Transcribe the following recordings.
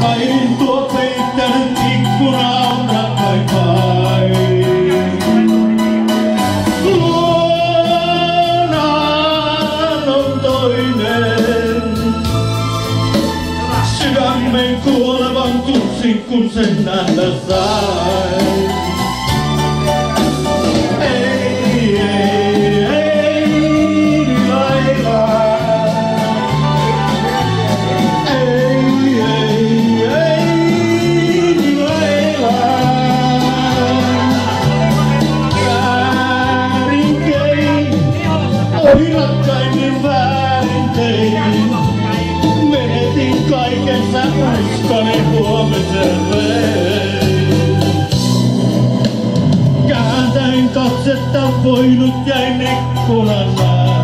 Kaidin tuo peittänyt ikkuna on rakkain kai. Luonaan on toinen. Sydämen kuolevan tussin kun sen nähdä sai. Oi rakkaimmin väärin tein, menetin kaiken sä uskoni huomiselle. Kääntäin katsetta voinut jäin ikkunana.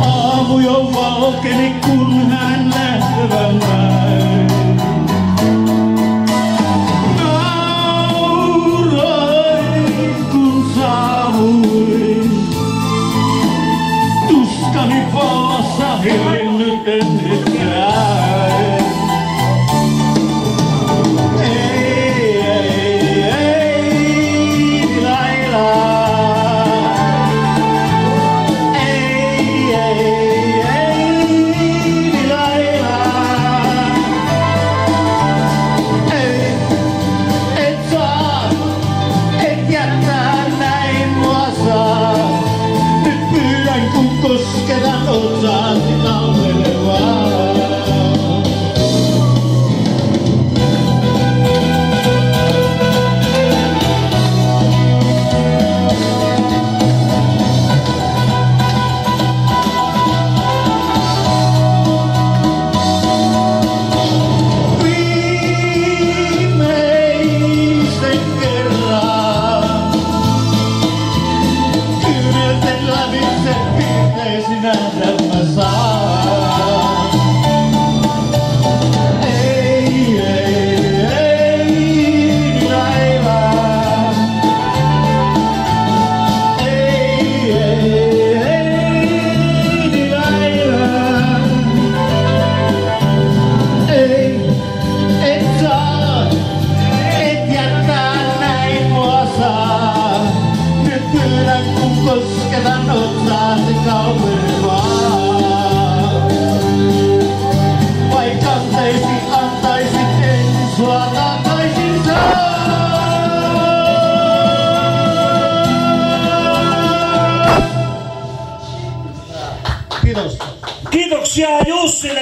Aamu jo valkeni kun hän lähtevän näin. Tuskani vallassa hiljennyt en nytkään. Ei, laila. Ei, laila. Ei, et saa, et jättää näin mua saa. Nyt pyydän kun kosketan osaasi talvelevaa. Viimeisen kerran kyynelten lävitse piirteesi nähdä mä saan. Ei, laila. Ei, laila. Ei, et saa, et jättää näin mua saa. Nyt pyydän kun kosketan otsaasi kauempaa. Vaikka antaisit en sua takaisin saa. Kiitos. Kiitoksia Jussille.